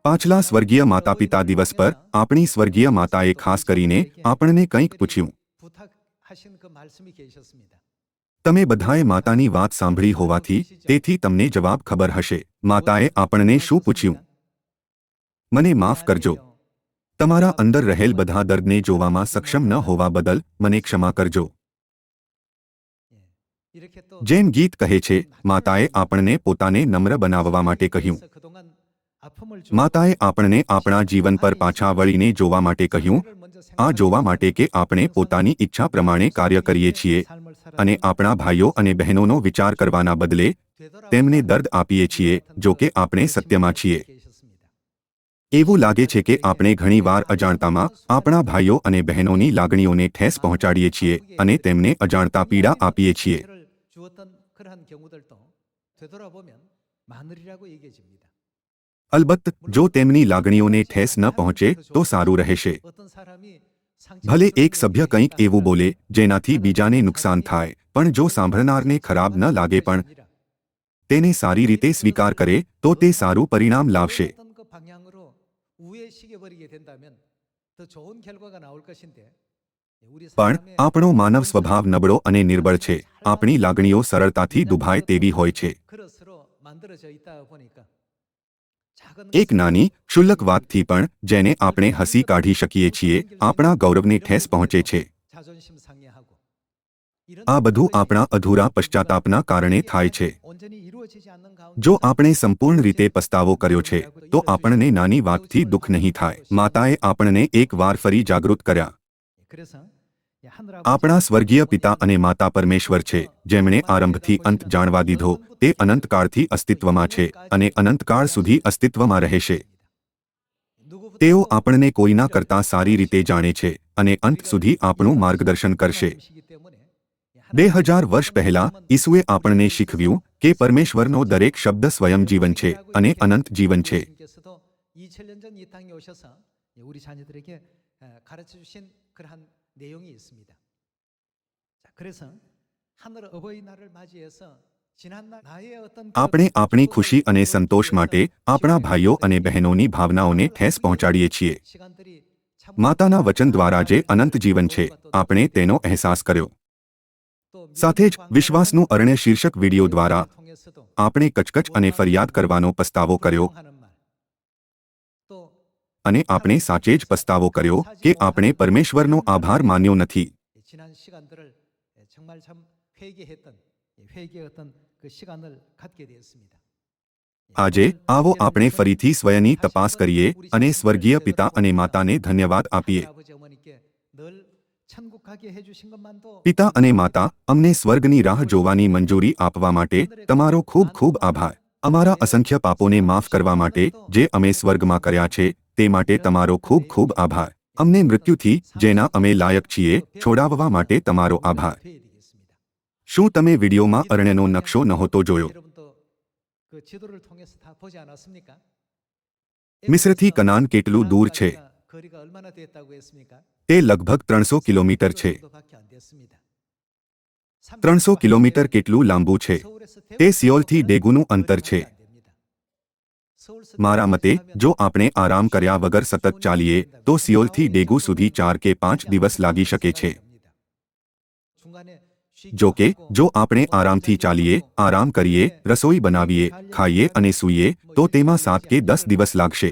પાછલા સ્વર્ગીય માતાપિતા દિવસ પર આપણી સ્વર્ગીય માતાએ ખાસ કરીને આપણને કંઈક પૂછ્યું. તમે બધાએ માતાની વાત સાંભળી હોવાથી તેથી તમને જવાબ ખબર હશે. માતાએ આપણને શું પૂછ્યું? મને માફ કરજો. તમારા અંદર રહેલ બધા દર્દને જોવામાં સક્ષમ ન હોવા બદલ મને ક્ષમા કરજો. જેમ ગીત કહે છે, માતાએ આપણને પોતાને નમ્ર બનાવવા માટે કહ્યું. માતાએ આપણને આપણા જીવન પર પાછા વળીને જોવા માટે કહ્યું. આ જોવા માટે કે આપણે પોતાની ઈચ્છા પ્રમાણે કાર્ય કરીએ છીએ અને આપણા ભાઈઓ અને બહેનોનો વિચાર કરવાના બદલે તેમને દર્દ આપીએ છીએ, જો કે આપણે સત્યમાં છીએ. એવું લાગે છે કે આપણે ઘણીવાર અજાણતામાં આપણા ભાઈઓ અને બહેનોની લાગણીઓને ઠેસ પહોંચાડીએ છીએ અને તેમને અજાણતા પીડા આપીએ છીએ. અલબત્ત, જો તેમની લાગણીઓને ઠેસ ન પહોંચે તો સારું રહેશે. ભલે એક સભ્ય કંઈક એવું બોલે જેનાથી બીજાને નુકસાન થાય, પણ જો સાંભળનારને ખરાબ ન લાગે પણ તેને સારી રીતે સ્વીકાર કરે તો તે સારું પરિણામ લાવશે. પણ આપણો માનવ સ્વભાવ નબળો અને નિર્બળ છે. આપણી લાગણીઓ સરળતાથી દુભાય તેવી હોય છે. એક નાની ક્ષુલ્લક વાતથી પણ જેને આપણે હસી કાઢી શકીએ છીએ, આપણા ગૌરવને ઠેસ પહોંચે છે. આ બધું આપણા અધૂરા પશ્ચાતાપના કારણે થાય છે. જો આપણે સંપૂર્ણ રીતે પસ્તાવો કર્યો છે તો આપણને નાની વાતથી દુઃખ નહીં થાય. માતાએ આપણને એક વાર ફરી જાગૃત કર્યા. આપણા સ્વર્ગીય પિતા અને માતા પરમેશ્વર છે, જેમણે આરંભથી અંત જાણવા દીધો. તે અનંતકાળથી અસ્તિત્વમાં છે અને અનંતકાળ સુધી અસ્તિત્વમાં રહેશે. તેઓ આપણને કોઈના કરતાં સારી રીતે જાણે છે અને અંત સુધી આપણું માર્ગદર્શન કરશે. 2000 વર્ષ પહેલા ઈસુએ આપણને શીખવ્યું કે પરમેશ્વરનો દરેક શબ્દ સ્વયં જીવન છે અને અનંત જીવન છે. આપણે આપણી ખુશી અને સંતોષ માટે આપણા ભાઈઓ અને બહેનોની ભાવનાઓને ઠેસ પહોંચાડીએ છીએ. માતાના વચન દ્વારા જે અનંત જીવન છે, આપણે તેનો અહેસાસ કર્યો. સાથે જ વિશ્વાસનું અરણ્ય શીર્ષક વિડિયો દ્વારા આપણે કચકચ અને ફરિયાદ કરવાનો પસ્તાવો કર્યો અને આપણે સાચે જ પસ્તાવો કર્યો કે આપણે પરમેશ્વરનો આભાર માન્યો નથી. આજે આવો આપણે ફરીથી સ્વયંની તપાસ કરીએ અને સ્વર્ગીય પિતા અને માતાને ધન્યવાદ આપીએ. પિતા અને માતા, અમને સ્વર્ગની રાહ જોવાની મંજૂરી આપવા માટે તમારો ખૂબ ખૂબ આભાર. અમારા અસંખ્ય પાપોને માફ કરવા માટે જે અમે સ્વર્ગમાં કર્યા છે તે માટે તમારો ખૂબ ખૂબ આભાર. અમને મૃત્યુથી, જેના અમે લાયક છીએ, છોડાવવા માટે તમારો આભાર. શું તમે વિડીયોમાં અરણ્યનો નકશો નહોતો જોયો? મિસ્રથી કનાન કેટલું દૂર છે? તે લગભગ 300 કિલોમીટર છે. 300 કિલોમીટર કેટલું લાંબુ છે? તે સિયોલથી ડેગુનું અંતર છે. મારા મતે, જો આપણે આરામ કર્યા વગર સતત ચાલીએ તો સિયોલથી ડેગુ સુધી 4 કે 5 દિવસ લાગી શકે છે. જો કે જો આપણે આરામથી ચાલીએ, આરામ કરીએ, રસોઈ બનાવીએ, ખાઈએ અને સૂઈએ તો તેમાં 7 કે 10 દિવસ લાગશે.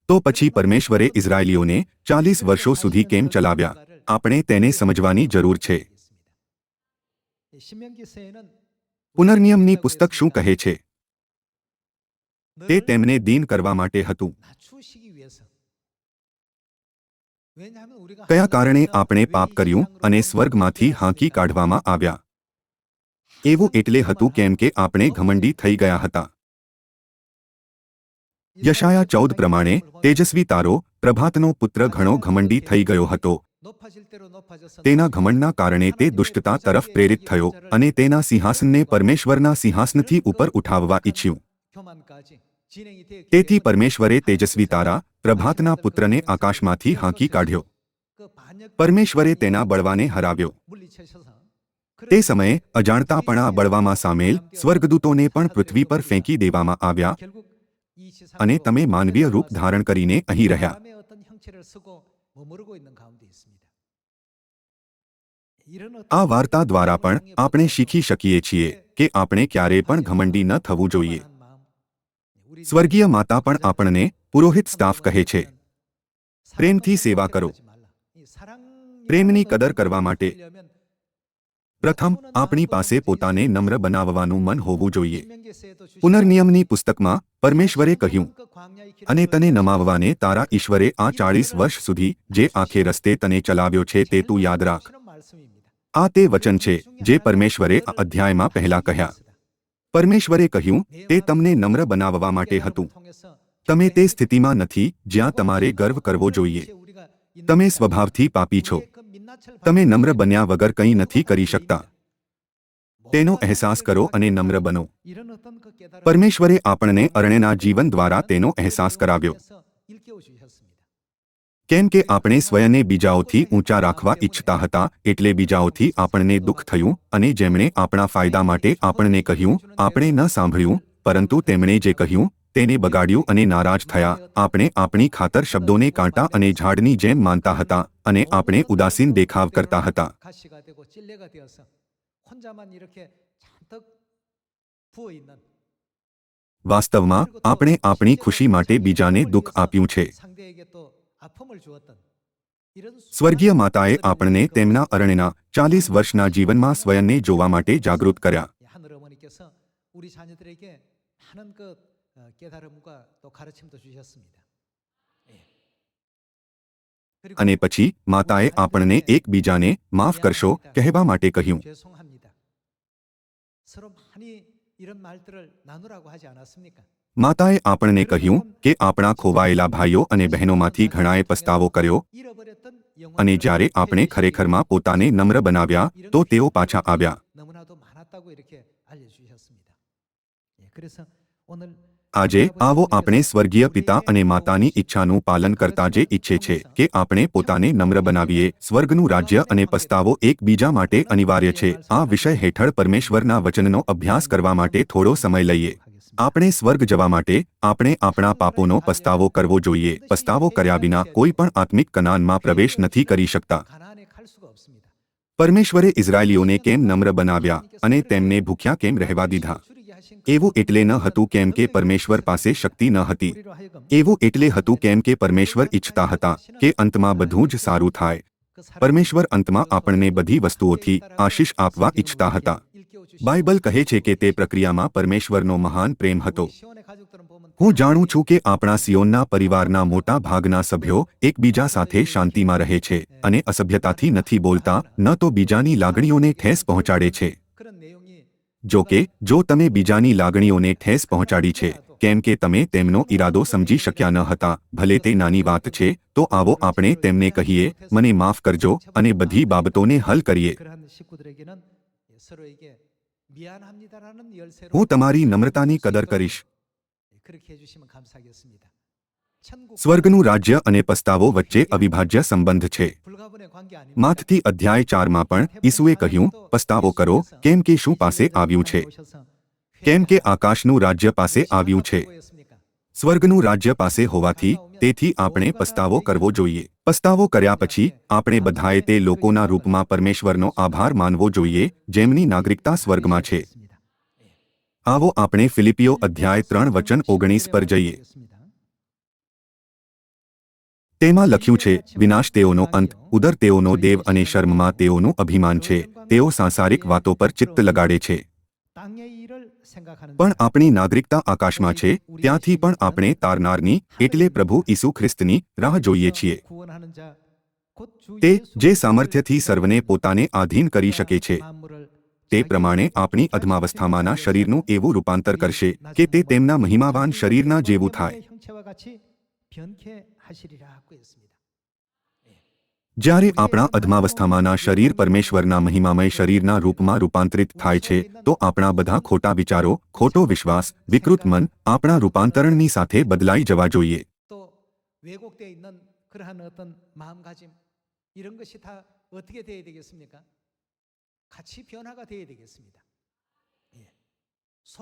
તો પછી પરમેશ્વરે ઇઝરાયેલીઓને 40 વર્ષો સુધી કેમ ચલાવ્યા? આપણે તેને સમજવાની જરૂર છે. પુનર્નિયમની પુસ્તક શું કહે છે? તે તેમને દીન કરવા માટે હતું. કયા કારણે આપણે પાપ કર્યું અને સ્વર્ગમાંથી હાંકી કાઢવામાં આવ્યા? એવું એટલે હતું કેમ કે આપણે ઘમંડી થઈ ગયા હતા. યશાયા 14 પ્રમાણે, તેજસ્વી તારો, પ્રભાતનો પુત્ર ઘણો ઘમંડી થઈ ગયો હતો. તેના ઘમંડના કારણે તે દુષ્ટતા તરફ પ્રેરિત થયો અને તેના સિંહાસનને પરમેશ્વરના સિંહાસનથી ઉપર ઉઠાવવા ઈચ્છ્યું. તેથી પરમેશ્વરે તેજસ્વી તારા, પ્રભાતના પુત્રને આકાશમાંથી હાંકી કાઢ્યો. પરમેશ્વરે તેના બળવાને હરાવ્યો. તે સમયે અજાણતાપણા બળવામાં સામેલ સ્વર્ગદૂતોને પણ પૃથ્વી પર ફેંકી દેવામાં આવ્યા અને તમે માનવીય રૂપ ધારણ કરીને અહીં રહ્યા. 사람의 어떤 형체를 쓰고 머무르고 있는 가운데 있습니다. 이런 આ 어떤 વાર્તા દ્વારા પણ આપણે શીખી શકીએ છીએ કે આપણે ક્યારેય પણ ઘમંડી ન થવું જોઈએ. સ્વર્ગીય માતા પણ આપણને પુરોહિત સ્ટાફ કહે છે, પ્રેમથી સેવા કરો. પ્રેમની કદર કરવા માટે પ્રથમ આપણી પાસે પોતાને નમ્ર બનાવવાનું મન હોવું જોઈએ. પુનર્નિયમની પુસ્તકમાં પરમેશ્વરે કહ્યું, અને તને નમાવવાને તારા ઈશ્વરે આ 40 વર્ષ સુધી જે આખે રસ્તે તને ચલાવ્યો છે તે તું યાદ રાખ. આ તે વચન છે જે પરમેશ્વરે આ અધ્યાયમાં પહેલા કહ્યા. પરમેશ્વરે કહ્યું તે તમને નમ્ર બનાવવા માટે હતું. તમે તે સ્થિતિમાં નથી જ્યાં તમારે ગર્વ કરવો જોઈએ. તમે સ્વભાવથી પાપી છો. તમે નમ્ર બન્યા વગર કંઈ નથી કરી શકતા. તેનો અહેસાસ કરો અને નમ્ર બનો. પરમેશ્વરે આપણને અરણ્યના જીવન દ્વારા તેનો અહેસાસ કરાવ્યો. કેમ કે આપણે સ્વયંને બીજાઓથી ઊંચા રાખવા ઈચ્છતા હતા, એટલે બીજાઓથી આપણને દુઃખ થયું, અને જેમણે આપણા ફાયદા માટે આપણને કહ્યું આપણે ન સાંભળ્યું, પરંતુ તેમણે જે કહ્યું તેને બગાડ્યું અને નારાજ થયા. આપણે આપણી ખાતર શબ્દોને કાંટા અને ઝાડની જેમ માનતા હતા, અને આપણે ઉદાસીન દેખાવ કરતા હતા. વાસ્તવમાં આપણે આપણી ખુશી માટે બીજાને દુઃખ આપ્યું છે. સ્વર્ગીય માતાએ આપણને તેમના અરણ્યના 40 વર્ષના જીવનમાં સ્વયંને જોવા માટે જાગૃત કર્યા. અને પછી માતાએ આપણને એકબીજાને માફ કરશો કહેવા માટે કહ્યું. માતાએ આપણને કહ્યું કે આપણા ખોવાયેલા ભાઈઓ અને બહેનોમાંથી ઘણાએ પસ્તાવો કર્યો, અને જ્યારે આપણે ખરેખરમાં પોતાને નમ્ર બનાવ્યા તો તેઓ પાછા આવ્યા. આજે આવો આપણે સ્વર્ગીય પિતા અને માતાની ઈચ્છાનું પાલન કરતા જે ઈચ્છે છે કે આપણે પોતાને નમ્ર બનાવીએ. સ્વર્ગનું રાજ્ય અને પસ્તાવો એકબીજા માટે અનિવાર્ય છે. આ વિષય હેઠળ પરમેશ્વરના વચનનો અભ્યાસ કરવા માટે થોડો સમય લઈએ. આપણે સ્વર્ગ જવા માટે આપણે આપણા પાપોનો પસ્તાવો કરવો જોઈએ. પસ્તાવો કર્યા વિના કોઈ પણ આત્મિક કનાનમાં પ્રવેશ નથી કરી શકતા. પરમેશ્વરે ઇઝરાયલીઓને કેમ નમ્ર બનાવ્યા અને તેમને ભૂખ્યા કેમ રહેવા દીધા? એવું એટલે ન હતું કેમ કે પરમેશ્વર પાસે શક્તિ ન હતી. એવું એટલે હતું કેમ કે પરમેશ્વર ઈચ્છતા હતા કે અંતમાં બધું જ સારું થાય. પરમેશ્વર અંતમાં આપણને બધી વસ્તુઓથી આશીષ આપવા ઈચ્છતા હતા. બાઇબલ કહે છે કે તે પ્રક્રિયામાં પરમેશ્વરનો મહાન પ્રેમ હતો. હું જાણું છું કે આપણા સિયોનના પરિવારના મોટા ભાગના સભ્યો એકબીજા સાથે શાંતિમાં રહે છે અને અસભ્યતાથી નથી બોલતા, ન તો બીજાની લાગણીઓને ઠેસ પહોંચાડે છે. જો કે જો તમે બીજાની લાગણીઓને ઠેસ પહોંચાડી છે કેમ કે તમે તેમનો ઈરાદો સમજી શક્યા ન હતા, ભલે તે નાની વાત છે, તો આવો આપણે તેમને કહીએ મને માફ કરજો અને બધી બાબતોને હલ કરીએ. હું તમારી નમ્રતાની કદર કરીશ. સ્વર્ગનું રાજ્ય અને પસ્તાવો વચ્ચે અવિભાજ્ય સંબંધ છે. માથથી અધ્યાય 4માં પણ ઈસુએ કહ્યું પસ્તાવો કરો, કેમ કે શું પાસે આવ્યું છે? કેમ કે આકાશનું રાજ્ય પાસે આવ્યું છે. સ્વર્ગનું રાજ્ય પાસે હોવાથી તેથી આપણે પસ્તાવો કરવો જોઈએ. પસ્તાવો કર્યા પછી આપણે બધાએ તે લોકોના રૂપમાં પરમેશ્વરનો આભાર માનવો જોઈએ જેમની નાગરિકતા સ્વર્ગમાં છે. આવો આપણે ફિલિપીઓ અધ્યાય 3 વચન 19 પર જઈએ. તેમાં લખ્યું છે, વિનાશ તેઓનો અંત, ઉદર તેઓનો દેવ અને શર્મમાં તેઓનું અભિમાન છે. તેઓ સાંસારિક વાતો પર ચિત્ત લગાડે છે. પણ આપણી નાગરિકતા આકાશમાં છે, ત્યાંથી પણ આપણે તારનારની એટલે પ્રભુ ઈસુ ખ્રિસ્તની રાહ જોઈએ છીએ. તે જે સામર્થ્યથી સર્વને પોતાને આધીન કરી શકે છે, તે પ્રમાણે આપણી અધમાવસ્થામાંના શરીરનું એવું રૂપાંતર કરશે કે તે તેમના મહિમાવાન શરીરના જેવું થાય. જ્યારે આપણા અધમાવસ્થામાંના શરીર પરમેશ્વરના મહિમામય શરીરના રૂપમાં રૂપાંતરિત થાય છે તો આપણા બધા ખોટા વિચારો, ખોટો વિશ્વાસ, વિકૃત મન આપણા રૂપાંતરણની સાથે બદલાઈ જવા જોઈએ.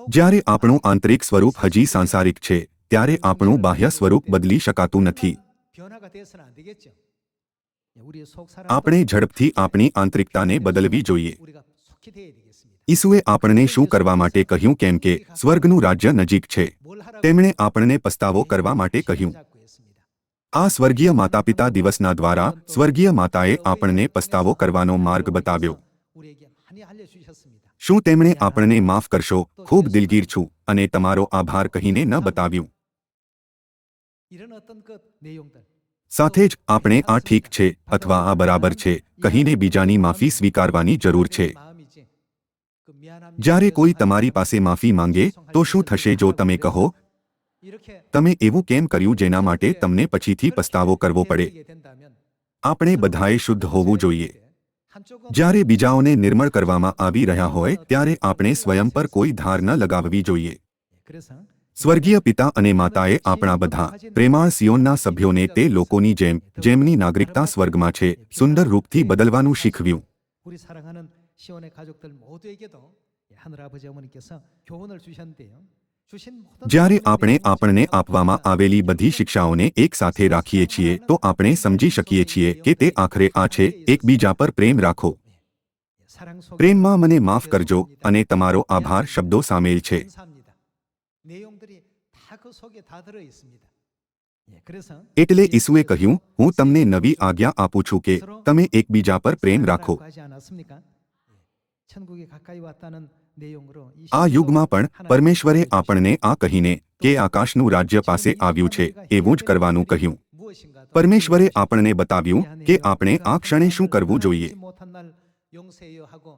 જ્યારે આપણું આંતરિક સ્વરૂપ હજી સાંસારિક છે ત્યારે આપણું બાહ્ય સ્વરૂપ બદલી શકાતું નથી. 변화가 돼서는 안 되겠죠. 우리의 속 આપણે 사람도 ઝડપથી આપણી આંતરિકતાને બદલવી જોઈએ. 우리가 속히 돼야 되겠습니다. ઈસુએ આપણને શું કરવા માટે કહ્યું? કેમ કે સ્વર્ગનું રાજ્ય નજીક છે. 뭘 하라고 તેમણે આપણને પસ્તાવો કરવા માટે કહ્યું. 잡고 했습니다. આ સ્વર્ગીય માતાપિતા દિવસના દ્વારા સ્વર્ગીય માતાએ આપણને પસ્તાવો કરવાનો માર્ગ બતાવ્યો. 우리에게 많이 알려주셨습니다. શું તેમણે આપણને માફ કરશો, ખૂબ દિલગીર છું અને તમારો આભાર કહીને ન બતાવ્યું? 이런 어떤 그 내용들 સાથે જ આપણે આ ઠીક છે અથવા આ બરાબર છે કહીને બીજાની માફી સ્વીકારવાની જરૂર છે. 마음이지. 그 미안함 જ્યારે કોઈ તમારી પાસે માફી માંગે તો શું થશે જો તમે કહો, 이렇게 તમે એવું કેમ કર્યું જેના માટે તમને પછીથી પસ્તાવો કરવો પડે? 되게 된다면 આપણે બધાએ શુદ્ધ હોવું જોઈએ. 한쪽은 જ્યારે બીજાઓને નિર્મળ કરવામાં આવી રહ્યા હોય ત્યારે આપણે સ્વયં પર કોઈ ધાર ન લગાવવી જોઈએ. 그래서 સ્વર્ગીય પિતા અને માતાએ આપણા બધા પ્રેમાળ સિયોનના સભ્યોને તે લોકોની જેમ જેમની નાગરિકતા સ્વર્ગમાં છે સુંદર રૂપથી બદલવાનું શીખવ્યું. 우리 사랑하는 시온의 가족들 모두에게도 하늘 아버지 어머니께서 교훈을 주셨는데요. 주신 모든 જ્યારે આપણે આપણને આપવામાં આવેલી બધી શિક્ષાઓને એકસાથે રાખીએ છીએ તો આપણે સમજી શકીએ છીએ કે તે આખરે આ છે: એકબીજા પર પ્રેમ રાખો. 사랑 속에 પ્રેમમાં મને માફ કરજો અને તમારો આભાર શબ્દો સામેલ છે. 감사합니다. 내용들이 다 그 속에 다 들어 있습니다. 그래서 એટલે ઈસુએ કહ્યું, હું તમને નવી આજ્ઞા આપું છું કે તમે એકબીજા પર પ્રેમ રાખો. 하지 않았습니까? 천국에 가까이 왔다는 내용으로 이 આ યુગમાં પણ પરમેશ્વરે આપણને આ કહીને કે આકાશનું રાજ્ય પાસે આવ્યું છે એવું જ કરવાનું કહ્યું. 무엇인가 더 પરમેશ્વરે આપણને બતાવ્યું કે આપણે આ ક્ષણે શું કરવું જોઈએ. 못한 날 용서해요 하고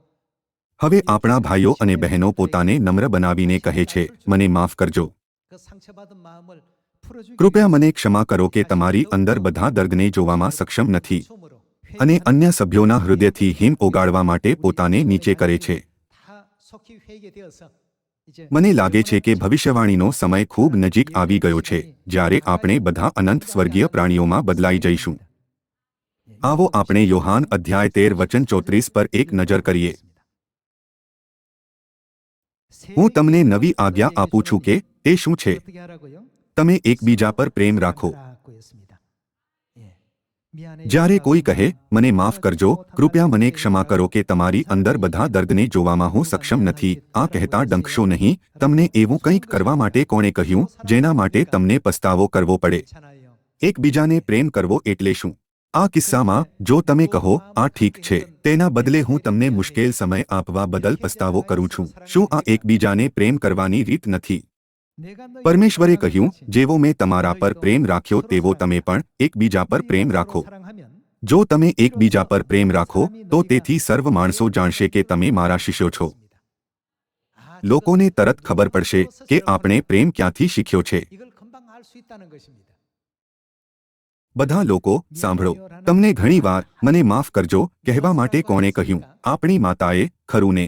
હવે આપણા ભાઈઓ અને બહેનો પોતાને નમ્ર બનાવીને કહે છે, મને માફ કરજો. 그 상처받은 마음을 풀어주기 કૃપયા મને ક્ષમા કરો કે તમારી અંદર બધા દર્દને જોવામાં સક્ષમ નથી 숨으로 અને અન્ય સભ્યોના હૃદયથી હિમ ઓગાળવા માટે પોતાને નીચે કરે છે. 다 속히 회개되어서 이제 મને લાગે છે કે ભવિષ્યવાણીનો સમય ખૂબ નજીક આવી ગયો છે જ્યારે આપણે બધા અનંત સ્વર્ગીય પ્રાણીઓમાં બદલાઈ જઈશું. આવો આપણે યોહાન અધ્યાય 13 વચન 34 પર એક નજર કરીએ. હું તમને નવી આજ્ઞા આપું છું કે તે શું છે? 어떻게 하라고요? તમે એકબીજા પર પ્રેમ રાખો. 라고 했습니다. 예. 미안해요. જ્યારે કોઈ કહે, મને માફ કરજો, કૃપયા મને ક્ષમા કરો કે તમારી અંદર બધા દર્દને જોવામાં હું સક્ષમ નથી, આ કહેતા ડંખશો નહીં. તમને એવું કંઈક કરવા માટે કોણે કહ્યું જેના માટે તમને પસ્તાવો કરવો પડે? 괜찮아요. એકબીજાને પ્રેમ કરવો એટલે શું? આ કિસ્સામાં જો તમે કહો આ ઠીક છે તેના બદલે હું તમને મુશ્કેલ સમય આપવા બદલ પસ્તાવો કરું છું, શું આ એકબીજાને પ્રેમ કરવાની રીત નથી? 내가 너희 પરમેશ્વરે 사랑한 કહ્યું, 것이 જેવો મેં તમારા પર પ્રેમ રાખ્યો તેવો તમે પણ એકબીજા પર પ્રેમ રાખો. 사랑하면 જો તમે એકબીજા પર પ્રેમ રાખો તો તેથી સર્વ માણસો જાણશે કે તમે મારા શિષ્યો છો. લોકોને તરત ખબર પડશે કે આપણે પ્રેમ ક્યાંથી શીખ્યો છે. 이걸 금방 알 수 있다는 것입니다. બધા લોકો સાંભળો, તમને ઘણીવાર મને માફ કરજો કહેવા માટે કોણે કહ્યું? આપણી માતાએ, ખરું ને?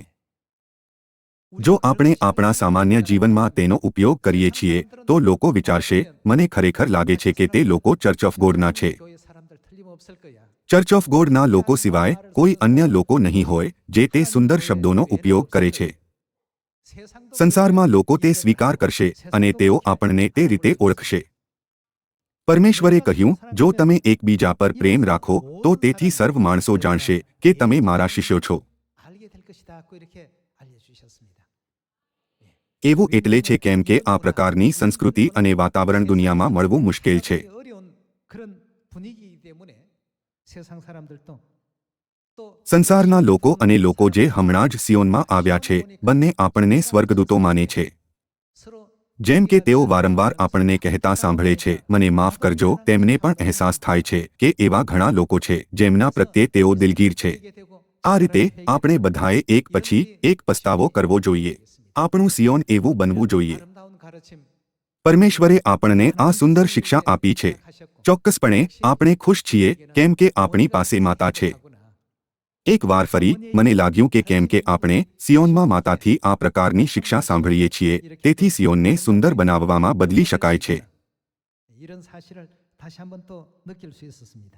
જો આપણે આપણા સામાન્ય જીવનમાં તેનો ઉપયોગ કરીએ છીએ તો લોકો વિચારશે, મને ખરેખર લાગે છે કે તે લોકો ચર્ચ ઓફ ગોડના છે. 교회 사람들 틀림없을 거야. ચર્ચ ઓફ ગોડના લોકો સિવાય કોઈ અન્ય લોકો નહીં હોય જે તે સુંદર શબ્દોનો ઉપયોગ કરે છે. 세상도 સંસારમાં લોકો તે સ્વીકાર કરશે અને તેઓ આપણને તે રીતે ઓળખશે. પરમેશ્વરે કહ્યું, જો તમે એકબીજા પર પ્રેમ રાખો તો તેથી સર્વ માણસો જાણશે કે તમે મારા શિષ્યો છો. 알게 될 것이다. 고 이렇게 알려주셨습니다. એવું એટલે છે કેમ કે આ પ્રકારની સંસ્કૃતિ અને વાતાવરણ દુનિયામાં મળવું મુશ્કેલ છે. 어려운 그런 분위기이기 때문에 세상 사람들도 또 સંસારના લોકો અને લોકો જે હમણાં જ સિયોનમાં આવ્યા છે બંને આપણને સ્વર્ગદૂતો માને છે. 서로 જેમ કે તેઓ વારંવાર આપણને કહેતા સાંભળે છે, મને માફ કરજો, તેમને પણ અહેસાસ થાય છે કે એવા ઘણા લોકો છે જેમના પ્રત્યે તેઓ દિલગીર છે. 하게 되고 આ રીતે આપણે બધાએ એક પછી એક પસ્તાવો કરવો જોઈએ. આપણું સિયોન એવું બનવું જોઈએ. 아름다운 가르침 પરમેશ્વરે આપણને આ સુંદર શિક્ષા આપી છે. 하셨고 ચોક્કસપણે આપણે ખુશ છીએ કેમ કે આપણી પાસે માતા છે. એક વાર ફરી મને લાગ્યું કે કેમ કે આપણે સિયોનમાં માતાથી આ પ્રકારની શિક્ષા સાંભળીએ છીએ તેથી સિયોનને સુંદર બનાવવામાં બદલી શકાય છે. 이런 사실을 다시 한번 또 느낄 수 있었습니다.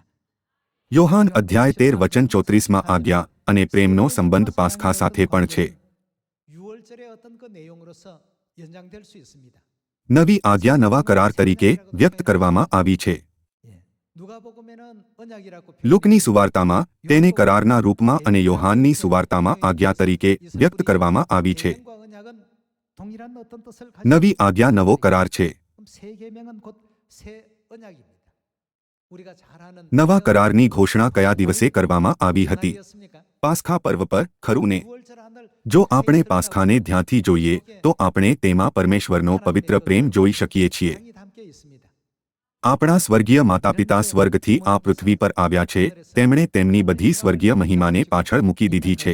યોહાન અધ્યાય 13 વચન 34માં આજ્ઞા અને પ્રેમનો સંબંધ પાસ્ખા સાથે પણ છે. 6월절의 어떤 그 내용으로서 연장될 수 있습니다. નવી આજ્ઞા નવા કરાર તરીકે વ્યક્ત કરવામાં આવી છે. 예. 누가복음에는 언약이라고 લુકની 표현되고 સુવાર્તામાં તેને કરારના રૂપમાં અને યોહાનની સુવાર્તામાં આજ્ઞા તરીકે વ્યક્ત કરવામાં આવી છે. 계명과 언약은 동일한 어떤 뜻을 નવી 가지고 આજ્ઞા નવો કરાર છે. 그럼 새 계명은 곧 새 언약입니다. 우리가 잘 아는 નવા કરારની ઘોષણા કયા દિવસે કરવામાં આવી હતી? 날이었습니까? પાસ્ખા પર્વ પર, ખરું ને? 구월절 하늘 જો આપણે પાસ્ખાને ધ્યાનથી જોઈએ તો આપણે તેમાં પરમેશ્વરનો પવિત્ર પ્રેમ જોઈ શકીએ છીએ. 향이 담겨 있습니다. આપણા સ્વર્ગીય માતાપિતા સ્વર્ગથી આ પૃથ્વી પર આવ્યા છે. તેમણે તેમની બધી સ્વર્ગીય મહિમાને પાછળ મૂકી દીધી છે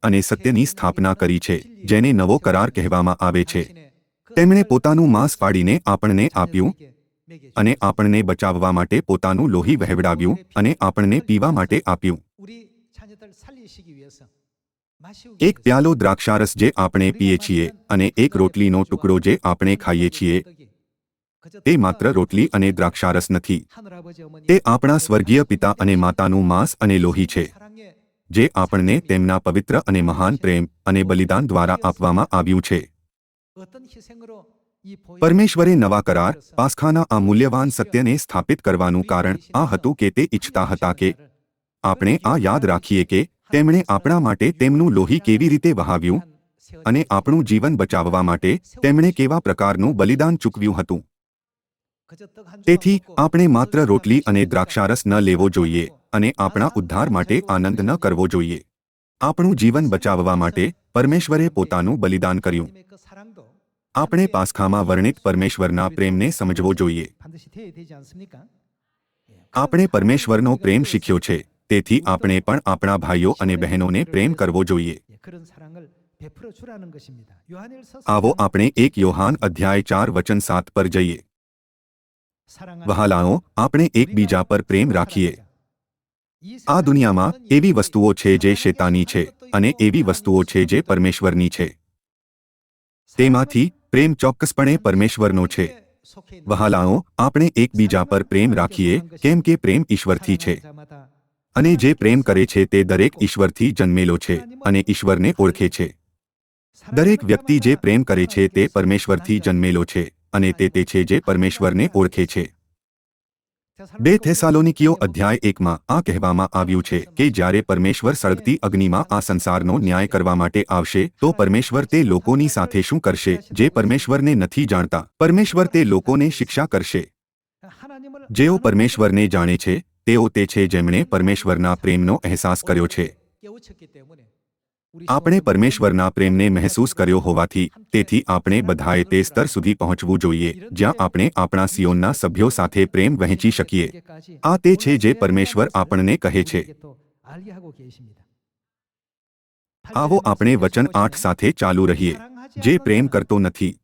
અને સત્યની સ્થાપના કરી છે, જેને નવો કરાર કહેવામાં આવે છે. તેમણે પોતાનું માંસ ફાડીને આપણને આપ્યું અને આપણને બચાવવા માટે પોતાનું લોહી વહેવડાવ્યું અને આપણને પીવા માટે આપ્યું. 우리 자녀들 살리시기 위해서 마시우기 એક પ્યાલો દ્રાક્ષારસ જે આપણે પીએ છીએ અને એક રોટલીનો ટુકડો જે આપણે ખાઈએ છીએ, તે માત્ર રોટલી અને દ્રાક્ષારસ નથી. તે આપણા સ્વર્ગીય પિતા અને માતાનું માંસ અને લોહી છે, જે આપણને તેમના પવિત્ર અને મહાન પ્રેમ અને બલિદાન દ્વારા આપવામાં આવ્યું છે. પરમેશ્વરે નવા કરાર પાસ્ખાના આ મૂલ્યવાન સત્યને સ્થાપિત કરવાનું કારણ આ હતું કે તે ઈચ્છતા હતા કે આપણે આ યાદ રાખીએ કે તેમણે આપણા માટે તેમનું લોહી કેવી રીતે વહાવ્યું અને આપણું જીવન બચાવવા માટે તેમણે કેવા પ્રકારનું બલિદાન ચૂકવ્યું હતું. તેથી આપણે માત્ર રોટલી અને દ્રાક્ષારસ ન લેવો જોઈએ અને આપણા ઉદ્ધાર માટે આનંદ ન કરવો જોઈએ. આપણું જીવન બચાવવા માટે પરમેશ્વરે પોતાનું બલિદાન કર્યું. આપણે પાસ્ખામાં વર્ણિત પરમેશ્વરના પ્રેમને સમજવો જોઈએ. આપણે પરમેશ્વરનો પ્રેમ શીખ્યો છે, તેથી આપણે પણ આપણા ભાઈઓ અને બહેનોને પ્રેમ કરવો જોઈએ. આવો આપણે 1 યોહાન અધ્યાય 4 વચન 7 પર જઈએ. વહાલાઓ, આપણે એકબીજા પર પ્રેમ રાખીએ. આ દુનિયામાં એવી વસ્તુઓ છે જે શૈતાની છે અને એવી વસ્તુઓ છે જે પરમેશ્વરની છે. તેમાંથી પ્રેમ ચોક્કસપણે પરમેશ્વરનો છે. વહાલાઓ, આપણે એકબીજા પર પ્રેમ રાખીએ કેમ કે પ્રેમ ઈશ્વરથી છે અને જે પ્રેમ કરે છે તે દરેક ઈશ્વરથી જન્મેલો છે અને ઈશ્વરને ઓળખે છે. દરેક વ્યક્તિ જે પ્રેમ કરે છે તે પરમેશ્વરથી જન્મેલો છે અને તે છે જે પરમેશ્વરને ઓળખે છે. 2 થેસાલોનિકીઓ અધ્યાય 1માં આ કહેવામાં આવ્યું છે કે જ્યારે પરમેશ્વર સળગતી અગ્નિમાં આ સંસારનો ન્યાય કરવા માટે આવશે તો પરમેશ્વર તે લોકોની સાથે શું કરશે જે પરમેશ્વરને નથી જાણતા? પરમેશ્વર તે લોકોને શિક્ષા કરશે. જેઓ પરમેશ્વરને જાણે છે તેઓ તે છે જેમણે પરમેશ્વરના પ્રેમનો અહેસાસ કર્યો છે. આપણે પરમેશ્વરના પ્રેમને મહેસૂસ કર્યો હોવાથી તેથી આપણે બધાએ તે સ્તર સુધી પહોંચવું જોઈએ જ્યાં આપણે આપણા સિયોનના સભ્યો સાથે પ્રેમ વહેંચી શકીએ. આ તે છે જે પરમેશ્વર આપણને કહે છે. આવો આપણે વચન 8 સાથે ચાલુ રહીએ. જે પ્રેમ કરતો નથી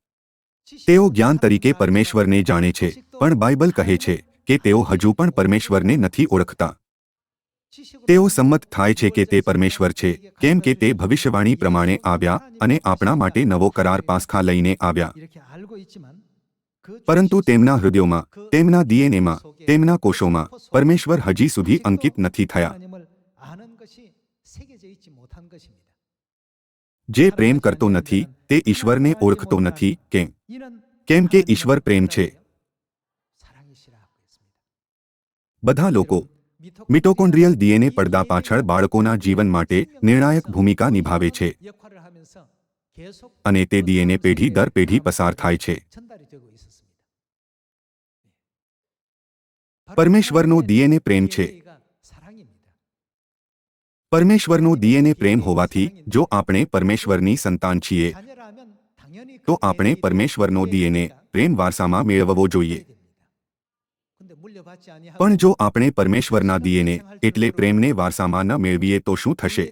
તેઓ જ્ઞાન તરીકે પરમેશ્વરને જાણે છે, પણ બાઇબલ કહે છે કે તેઓ હજુ પણ પરમેશ્વરને નથી ઓળખતા. તેઓ સંમત થાય છે કે તે પરમેશ્વર છે કેમ કે તે ભવિષ્યવાણી પ્રમાણે આવ્યા અને આપણા માટે નવો કરાર પાસ્ખા લઈને આવ્યા. પરંતુ તેમના હૃદયોમાં, તેમના ડીએનએમાં, તેમના કોષોમાં પરમેશ્વર હજી સુધી અંકિત નથી થયા. જે પ્રેમ કરતો નથી તે ઈશ્વરને ઓળખતો નથી. કેમ? કેમ કે ઈશ્વર પ્રેમ છે. બધા લોકો મિટોકોન્ડ્રિયલ ડીએનએ પડદા પાછળ બાળકોના જીવન માટે નિર્ણાયક ભૂમિકા નિભાવે છે અને તે ડીએનએ પેઢી દર પેઢી પસાર થાય છે. પરમેશ્વરનો ડીએનએ પ્રેમ છે. પરમેશ્વરનો ડીએનએ પ્રેમ હોવાથી જો આપણે પરમેશ્વરની સંતાન છીએ તો આપણે પરમેશ્વરનો ડીએનએ પ્રેમ વારસામાં મેળવવો જોઈએ. પણ જો આપણે પરમેશ્વરના ડીએનએ એટલે પ્રેમને વારસામાં ન મેળવીએ તો શું થશે?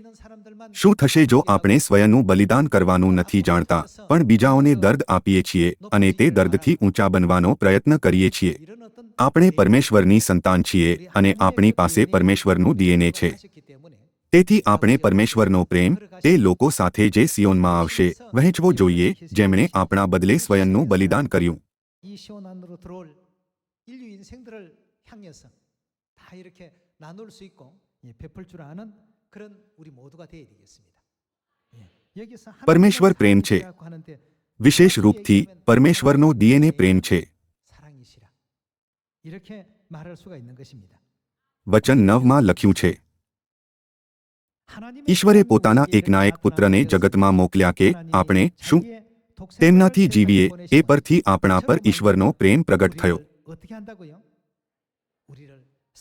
શું થશે જો આપણે સ્વયંનું બલિદાન કરવાનું નથી જાણતા પણ બીજાઓને દર્દ આપીએ છીએ અને તે દર્દથી ઊંચા બનવાનો પ્રયત્ન કરીએ છીએ? આપણે પરમેશ્વરની સંતાન છીએ અને આપણી પાસે પરમેશ્વરનું ડીએનએ છે. તેથી આપણે પરમેશ્વરનો પ્રેમ તે લોકો સાથે જે સિયોનમાં આવશે વહેંચવો જોઈએ જેમણે આપણા બદલે સ્વયંનું બલિદાન કર્યું. 인류 인생들을 향해서 다 이렇게 나눌 수 있고 베풀 줄 아는 그런 우리 모두가 되어야 되겠습니다. 여기서 પરમેશ્વર પ્રેમ છે. વિશેષ રૂપથી પરમેશ્વરનો ડીએનએ પ્રેમ છે. 사랑이시라. 이렇게 말할 수가 있는 것입니다. વચન 9માં લખ્યું છે, 하나님의 ઈશ્વરે 사랑이 પોતાના 우리에게 એકના એક પુત્રને 나타나게 જગતમાં મોકલ્યા કે 하나님이 આપણે શું 자기의 독생자를 તેમનાથી 세상에 જીવીએ. એ 보내시고 પરથી આપણા પર ઈશ્વરનો પ્રેમ પ્રગટ થયો. 우리를 어떻게 한다고요? 우리를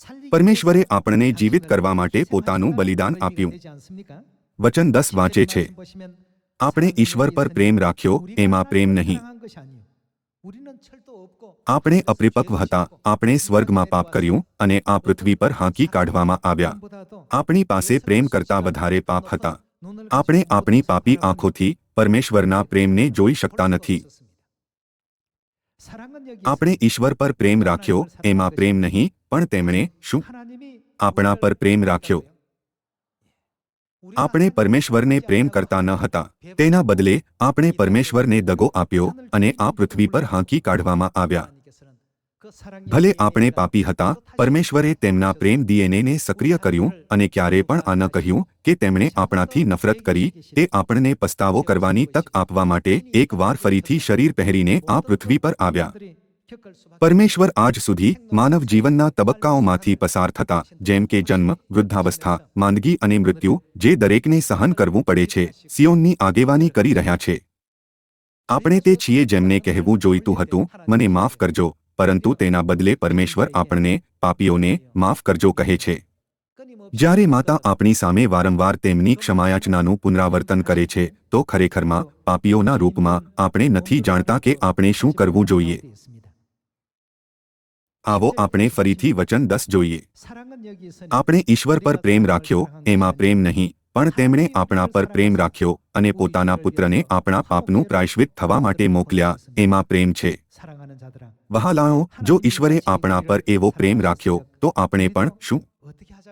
살리기 પરમેશ્વરે 위해서 આપણને જીવિત 자신을 કરવા માટે પોતાનું 희생하시라는 બલિદાન 그런 આપ્યું. 얘기가 되지 않습니까? વચન 10 વાંચે છે, 말씀 보시면 આપણે ઈશ્વર પર પ્રેમ રાખ્યો, 우리가 એમાં પ્રેમ 하나님을 નહીં. 사랑한 것이 아니에요. 우리는 철도 없고 આપણે અપરિપક્વ હતા, આપણે સ્વર્ગમાં પાપ કર્યું અને આ પૃથ્વી પર હાંકી કાઢવામાં આવ્યા. આપણી પાસે પ્રેમ કરતા વધારે પાપ હતા. આપણે આપણી પાપી આંખોથી પરમેશ્વરના પ્રેમને જોઈ શકતા નથી. આપણે ઈશ્વર પર પ્રેમ રાખ્યો, એમાં પ્રેમ નહીં, પણ તેમણે શું આપણા પર પ્રેમ રાખ્યો. આપણે પરમેશ્વરને પ્રેમ કરતા ન હતા. તેના બદલે આપણે પરમેશ્વરને દગો આપ્યો અને આ પૃથ્વી પર હાંકી કાઢવામાં આવ્યા. ભલે આપણે પાપી હતા, પરમેશ્વરે તેમના પ્રેમ ડીએનએને સક્રિય કર્યું અને ક્યારે પણ આ ન કહ્યું કે તેમણે આપણાથી નફરત કરી. તે આપણને પસ્તાવો કરવાની તક આપવા માટે એકવાર ફરીથી શરીર પહેરીને આ પૃથ્વી પર આવ્યા. પરમેશ્વર આજ સુધી માનવ જીવનના તબક્કાઓમાંથી પસાર થતા, જેમ કે જન્મ, વૃદ્ધાવસ્થા, માંદગી અને મૃત્યુ, જે દરેકને સહન કરવું પડે છે, સિયોનની આગેવાની કરી રહ્યા છે. આપણે તે છીએ જેમને કહેવું જોઈતું હતું, મને માફ કરજો, પરંતુ તેના બદલે પરમેશ્વર આપણને, પાપીઓને, માફ કરજો કહે છે. જ્યારે માતા આપણી સામે વારંવાર તેમની ક્ષમાયાચનાનું પુનરાવર્તન કરે છે, તો ખરેખરમાં પાપીઓના રૂપમાં આપણે નથી જાણતા કે આપણે શું કરવું જોઈએ. આવો આપણે ફરીથી વચન 10 જોઈએ. આપણે ઈશ્વર પર પ્રેમ રાખ્યો, એમાં પ્રેમ નહીં, પણ તેમણે આપણા પર પ્રેમ રાખ્યો અને પોતાના પુત્રને આપણા પાપનું પ્રાયશ્ચિત થવા માટે મોકલ્યા, એમાં પ્રેમ છે. વહાલાઓ, જો ઈશ્વરે આપણા પર એવો પ્રેમ રાખ્યો, તો આપણે પણ શું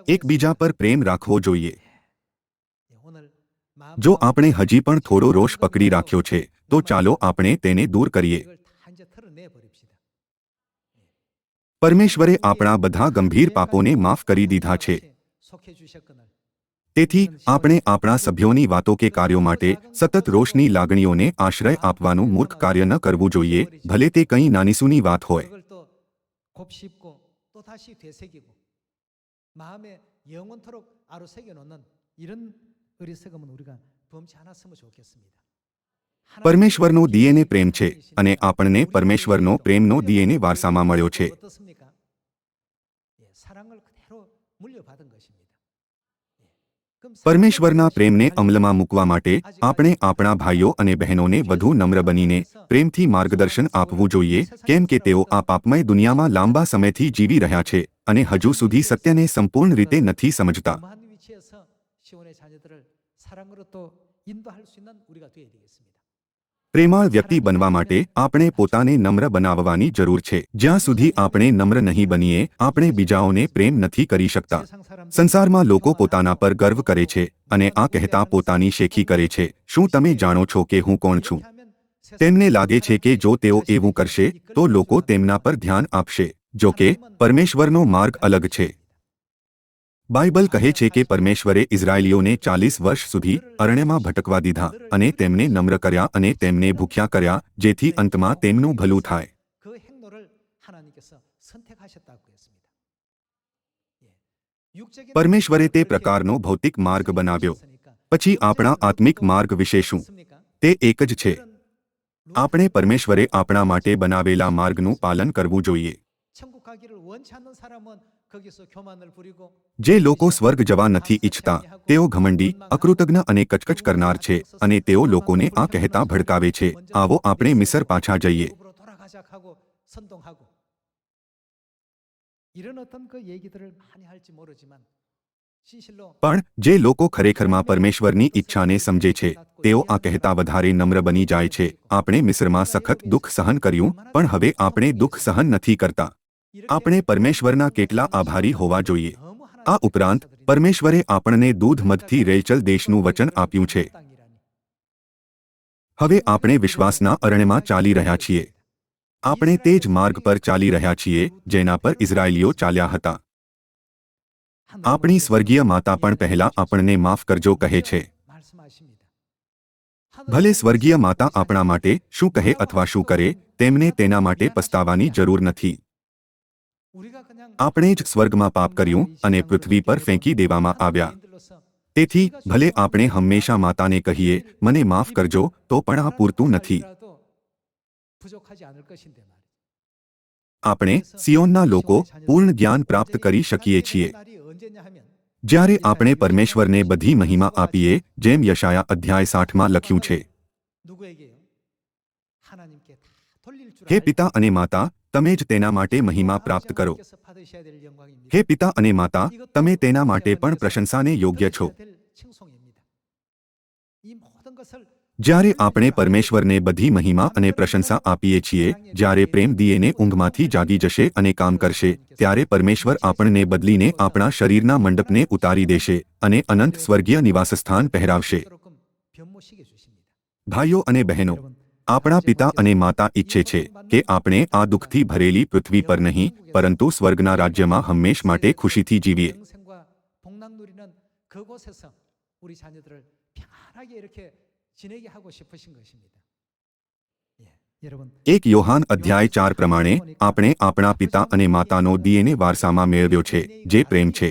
એકબીજા પર પ્રેમ રાખવો જોઈએ. જો આપણે હજી પણ થોડો રોષ પકડી રાખ્યો છે, તો ચાલો આપણે તેને દૂર કરીએ. પરમેશ્વરે આપણા બધા ગંભીર પાપોને માફ કરી દીધા છે. તેથી આપણે આપણા સભ્યોની વાતો કે કાર્યો માટે સતત રોષની લાગણીઓને આશ્રય આપવાનું મૂર્ખ કાર્ય ન કરવું જોઈએ, ભલે તે કંઈ નાનીસૂની વાત હોય. 곱씹고 또 다시 되새기고 마음에 영원토록 아로새겨 놓는 이런 어리석음은 우리가 범치 않았으면 좋겠습니다. પરમેશ્વરનો ડીએનએ પ્રેમ છે અને આપણને પરમેશ્વરનો પ્રેમનો ડીએનએ વારસામાં મળ્યો છે. 어떻습니까? 예, 사랑을 그대로 물려받은 것입니다. પરમેશ્વરના પ્રેમને અમલમાં મૂકવા માટે આપણે આપણા ભાઈઓ અને બહેનોને વધુ નમ્ર બનીને પ્રેમથી માર્ગદર્શન આપવું જોઈએ, કેમ કે તેઓ આ પાપમય દુનિયામાં લાંબા સમયથી જીવી રહ્યા છે અને હજુ સુધી સત્યને સંપૂર્ણ રીતે નથી સમજતા. 그러한 위치에서 시온의 자녀들을 사랑으로 또 인도할 수 있는 우리가 되어야 되겠습니다. પ્રેમાળ વ્યક્તિ બનવા માટે આપણે પોતાને નમ્ર બનાવવાની જરૂર છે. જ્યાં સુધી આપણે નમ્ર નહીં બનીએ, આપણે બીજાઓને પ્રેમ નથી કરી શકતા. સંસારમાં લોકો પોતાના પર ગર્વ કરે છે અને આ કહેતા પોતાની શેખી કરે છે, શું તમે જાણો છો કે હું કોણ છું? તેમને લાગે છે કે જો તેઓ એવું કરશે તો લોકો તેમના પર ધ્યાન આપશે. જો કે પરમેશ્વરનો માર્ગ અલગ છે. બાઇબલ કહે છે કે પરમેશ્વરે ઇઝરાયેલીઓને 40 વર્ષ સુધી અરણ્યમાં ભટકવા દીધા અને તેમને નમ્ર કર્યા અને તેમને ભૂખ્યા કર્યા, જેથી અંતમાં તેમનું ભલું થાય. 그 행로를 하나님께서 선택하셨다고 했습니다. 예. 육적인 પરમેશ્વરે તે પ્રકારનો ભૌતિક માર્ગ બનાવ્યો. પછી આપણા આત્મિક માર્ગ વિશે શું? તે એક જ છે. આપણે પરમેશ્વરે આપણા માટે બનાવેલા માર્ગનું પાલન કરવું જોઈએ. 천국 가기를 원치 않는 사람은 거기서 교만을 부리고 જે લોકો સ્વર્ગ જવા નથી ઈચ્છતા, તેઓ ઘમંડી, અકૃતજ્ઞ અને કચકચ કરનાર છે અને તેઓ લોકોને આ કહેતા ભડકાવે છે, આવો આપણે મિસર પાછા જઈએ. 애굽으로 돌아가자 하고 선동하고 이런 어떤 그 얘기들을 많이 할지 모르지만 진실로 પણ જે લોકો ખરેખરમાં પરમેશ્વરની ઈચ્છાને સમજે છે, તેઓ આ કહેતા વધારે નમ્ર બની જાય છે. આપણે મિસ્રમાં સખત દુઃખ સહન કર્યું, પણ હવે આપણે દુઃખ સહન નથી કરતા. આપણે પરમેશ્વરના કેટલા આભારી હોવા જોઈએ. આ ઉપરાંત પરમેશ્વરે આપણને દૂધ મધથી રેચલ દેશનું વચન આપ્યું છે. હવે આપણે વિશ્વાસના અરણ્યમાં ચાલી રહ્યા છીએ. આપણે તે જ માર્ગ પર ચાલી રહ્યા છીએ જેના પર ઇઝરાયેલીઓ ચાલ્યા હતા. આપણી સ્વર્ગીય માતા પણ પહેલા આપણને માફ કરજો કહે છે. 말씀하십니다. ભલે સ્વર્ગીય માતા આપણા માટે શું કહે અથવા શું કરે તેમને તેના માટે પસ્તાવાની જરૂર નથી. આપણે જ સ્વર્ગમાં પાપ કર્યું અને પૃથ્વી પર ફેંકી દેવામાં આવ્યા. તેથી ભલે આપણે હંમેશા માતાને કહીએ મને માફ કરજો તો પણ આ પૂરતું નથી. આપણે સિયોનના લોકો પૂર્ણ જ્ઞાન પ્રાપ્ત કરી શકીએ છીએ જ્યારે આપણે પરમેશ્વરને બધી મહિમા આપીએ જેમ યશાયા અધ્યાય 60માં લખ્યું છે. હે પિતા અને માતા તમે જ તેના માટે મહિમા પ્રાપ્ત કરો. હે પિતા અને માતા તમે તેના માટે પણ પ્રશંસાને યોગ્ય છો. જ્યારે આપણે પરમેશ્વરને બધી મહિમા અને પ્રશંસા આપીએ છીએ જ્યારે પ્રેમ દિયેને ઊંઘમાંથી જાગી જશે અને કામ કરશે ત્યારે પરમેશ્વર આપણને બદલીને આપણા શરીરના મંડપને ઉતારી દેશે અને અનંત સ્વર્ગીય નિવાસસ્થાન પહેરાવશે. ભાઈઓ અને બહેનો આપણા પિતા અને માતા ઈચ્છે છે કે આપણે આ દુઃખથી ભરેલી પૃથ્વી પર નહીં પરંતુ સ્વર્ગના રાજ્યમાં હંમેશ માટે ખુશીથી જીવીએ. એક યોહાન અધ્યાય 4 પ્રમાણે આપણે આપણા પિતા અને માતાનો ડીએનએ વારસામાં મેળવ્યો છે જે પ્રેમ છે.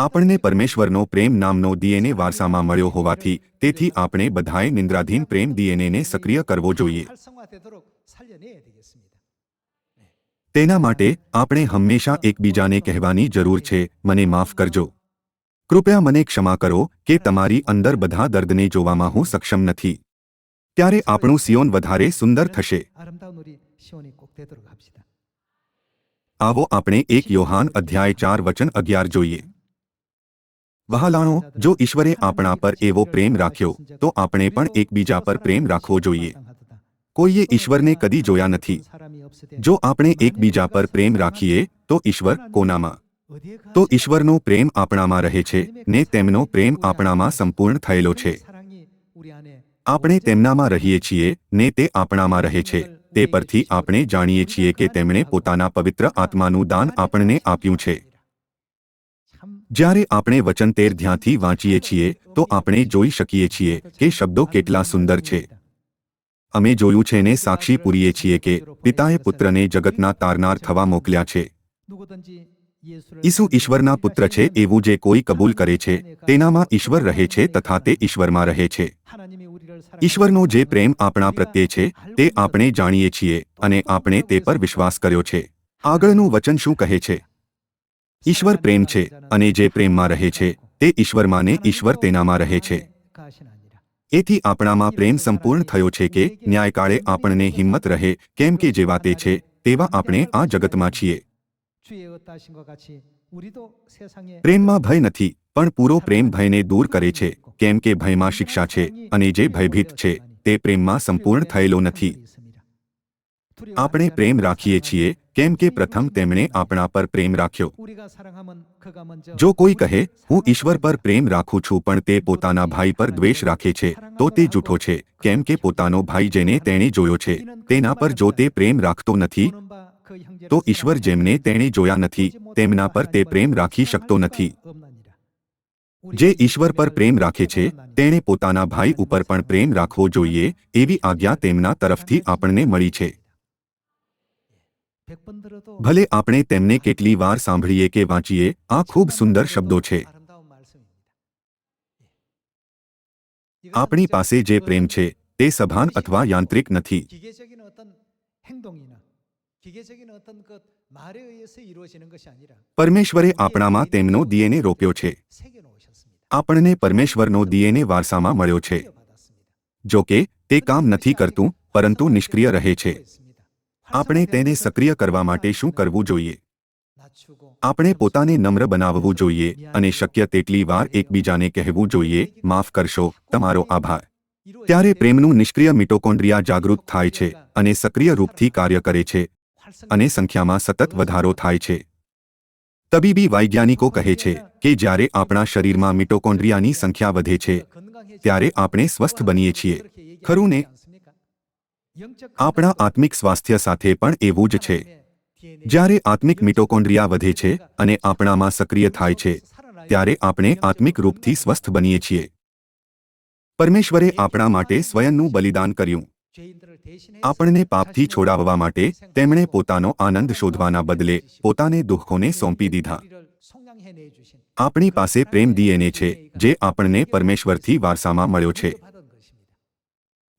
આપણને પરમેશ્વરનો પ્રેમ નામનો ડીએનએ વારસામાં મળ્યો હોવાથી તેથી આપણે બધાએ નિંદ્રાધીન પ્રેમ ડીએનએને સક્રિય કરવો જોઈએ. તેના માટે આપણે હંમેશા એકબીજાને કહેવાની જરૂર છે મને માફ કરજો. કૃપયા મને ક્ષમા કરો કે તમારી અંદર બધા દર્દને જોવામાં હું સક્ષમ નથી. ત્યારે આપણું સિયોન વધારે સુંદર થશે. આવો આપણે 1 યોહાન અધ્યાય 4 વચન 11 જોઈએ. વહાલાણો જો ઈશ્વરે આપણા પર એવો પ્રેમ રાખ્યો તો આપણે પણ એકબીજા પર પ્રેમ રાખવો જોઈએ. કોઈએ ઈશ્વરને કદી જોયા નથી. જો આપણે એકબીજા પર પ્રેમ રાખીએ તો ઈશ્વર કોનામાં તો ઈશ્વરનો પ્રેમ આપણામાં રહે છે ને તેમનો પ્રેમ આપણામાં સંપૂર્ણ થયેલો છે. આપણે તેમનામાં રહીએ છીએ ને તે આપણામાં રહે છે. તે પરથી આપણે જાણીએ છીએ કે તેમણે પોતાના પવિત્ર આત્માનું દાન આપણને આપ્યું છે. જ્યારે આપણે વચન 13 ધ્યાનથી વાંચીએ છીએ તો આપણે જોઈ શકીએ છીએ કે શબ્દો કેટલા સુંદર છે. અમે જોયું છે ને સાક્ષી પૂરીએ છીએ કે પિતાએ પુત્રને જગતના તારનાર થવા મોકલ્યા છે. ઈસુ ઈશ્વરના પુત્ર છે એવું જે કોઈ કબૂલ કરે છે તેનામાં ઈશ્વર રહે છે તથા તે ઈશ્વરમાં રહે છે. ઈશ્વરનો જે પ્રેમ આપણા પ્રત્યે છે તે આપણે જાણીએ છીએ અને આપણે તે પર વિશ્વાસ કર્યો છે. આગળનું વચન શું કહે છે? ઈશ્વર પ્રેમ છે અને જે પ્રેમમાં રહે છે તે ઈશ્વરમાં ને ઈશ્વર તેનામાં રહે છે. એથી આપણામાં પ્રેમ સંપૂર્ણ થયો છે કે ન્યાયકાળે આપણને હિંમત રહે કેમ કે જેવા તે છે તેવા આપણે આ જગતમાં છીએ. પ્રેમમાં ભય નથી પણ પૂરો પ્રેમ ભયને દૂર કરે છે કેમ કે ભયમાં શિક્ષા છે અને જે ભયભીત છે તે પ્રેમમાં સંપૂર્ણ થયેલો નથી. આપણે પ્રેમ રાખીએ છીએ કેમ કે પ્રથમ તેમણે આપણા પર પ્રેમ રાખ્યો. જો કોઈ કહે હું ઈશ્વર પર પ્રેમ રાખું છું પણ તે પોતાના ભાઈ પર દ્વેષ રાખે છે તો તે જૂઠો છે કેમ કે પોતાનો ભાઈ જેને તેણે જોયો છે તેના પર જો તે પ્રેમ રાખતો નથી તો ઈશ્વર જેમને તેણે જોયા નથી તેમના પર તે પ્રેમ રાખી શકતો નથી. જે ઈશ્વર પર પ્રેમ રાખે છે તેણે પોતાના ભાઈ ઉપર પણ પ્રેમ રાખવો જોઈએ એવી આજ્ઞા તેમના તરફથી આપણને મળી છે. ભલે આપણે તેમને કેટલી વાર સાંભળીએ કે વાંચીએ આ ખૂબ સુંદર શબ્દો છે. આપણી પાસે જે પ્રેમ છે તે સભાન અથવા યાંત્રિક નથી. પરમેશ્વરે આપણામાં તેમનો ડીએનએ રોપ્યો છે. આપણને પરમેશ્વરનો ડીએનએ વારસામાં મળ્યો છે. જો કે તે કામ નથી કરતું પરંતુ નિષ્ક્રિય રહે છે. આપણે તેને સક્રિય કરવા માટે શું કરવું જોઈએ? આપણે પોતાને નમ્ર બનાવવું જોઈએ અને શક્ય તેટલી વાર એકબીજાને કહેવું જોઈએ માફ કરશો, તમારો આભાર. ત્યારે પ્રેમનું નિષ્ક્રિય મિટોકોન્ડ્રિયા જાગૃત થાય છે અને સક્રિય રૂપથી કાર્ય કરે છે અને સંખ્યામાં સતત વધારો થાય છે. તબીબી વૈજ્ઞાનિકો કહે છે કે જ્યારે આપણા શરીરમાં મિટોકોન્ડ્રિયાની સંખ્યા વધે છે ત્યારે આપણે સ્વસ્થ બનીએ છીએ. ખરું ને? આપણા આત્મિક સ્વાસ્થ્ય સાથે પણ એવું જ છે. જ્યારે આત્મિક મિટોકોન્ડ્રિયા વધે છે અને આપણામાં સક્રિય થાય છે ત્યારે આપણે આત્મિક રૂપથી સ્વસ્થ બનીએ છીએ. પરમેશ્વરે આપણા માટે સ્વયંનું બલિદાન કર્યું. 죄인들을 대신해 આપણને પાપથી છોડાવવા માટે તેમણે પોતાનો આનંદ શોધવાના બદલે પોતાને દુઃખોને સોંપી દીધા. 속량해내 주신 આપણી પાસે પ્રેમ ડીએનએ છે જે આપણને પરમેશ્વરથી વારસામાં મળ્યો છે. 받은 것입니다.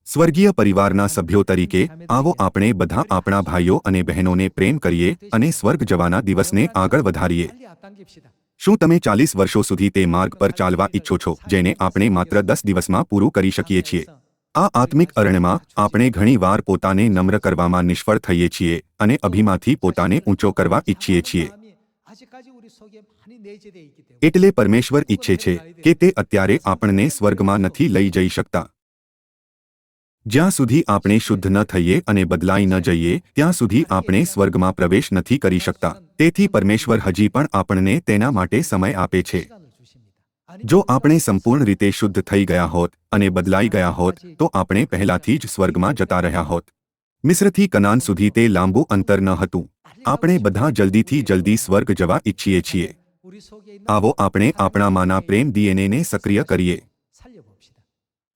સ્વર્ગીય પરિવારના સભ્યો તરીકે આવો આપણે બધા આપણા ભાઈઓ અને બહેનોને પ્રેમ કરીએ અને સ્વર્ગ જવાના દિવસને આગળ વધારીએ. 빨리 앞당깁시다. શું તમે 40 વર્ષો સુધી તે માર્ગ પર ચાલવા ઈચ્છો છો જેને આપણે માત્ર 10 દિવસમાં પૂરું કરી શકીએ છીએ? આ આત્મિક અરણ્યમાં આપણે ઘણીવાર પોતાને નમ્ર કરવામાં નિષ્ફળ થઈએ છીએ અને અભિમાનથી પોતાને ઊંચો કરવા ઈચ્છીએ છીએ. 아직까지 우리 속에 많이 내재되어 있기 때문에 એટલે પરમેશ્વર ઈચ્છે છે કે તે અત્યારે આપણને સ્વર્ગમાં નથી લઈ જઈ શકતા. જ્યાં સુધી આપણે શુદ્ધ ન થઈએ અને બદલાઈ ન જઈએ ત્યાં સુધી આપણે સ્વર્ગમાં પ્રવેશ નથી કરી શકતા. તેથી પરમેશ્વર હજી પણ આપણને તેના માટે સમય આપે છે. 시간을 주십니다. જો આપણે સંપૂર્ણ રીતે શુદ્ધ થઈ ગયા હોત અને બદલાઈ ગયા હોત તો આપણે પહેલાથી જ સ્વર્ગમાં જતા રહ્યા હોત. મિસ્રથી કનાન સુધી તે લાંબુ અંતર ન હતું. આપણે બધા જલ્દીથી જલ્દી સ્વર્ગ જવા ઈચ્છીએ છીએ. 우리 속에 있는 આવો આપણે આપણામાંના પ્રેમ ડીએનએને સક્રિય કરીએ. 살려봅시다.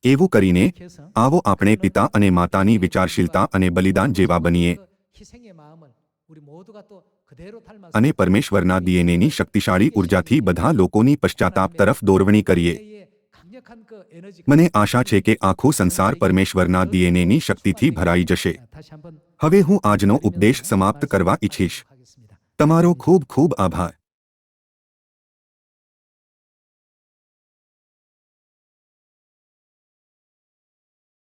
એવું કરીને 그래서 આવો આપણે પિતા અને માતાની વિચારશીલતા અને બલિદાન જેવા બનીએ 그 희생의 마음을 우리 모두가 또 그대로 닮아서 અને પરમેશ્વરના ડીએનએની શક્તિશાળી ઉર્જાથી બધા લોકોની પશ્ચાતાપ તરફ દોરવણી કરીએ. 의 강력한 그 에너지 મને આશા છે કે આખો સંસાર પરમેશ્વરના ડીએનએની શક્તિથી ભરાઈ જશે. 다시 한번 હવે હું આજનો ઉપદેશ સમાપ્ત કરવા ઈચ્છીશ. 하겠습니다. તમારો ખૂબ ખૂબ આભાર.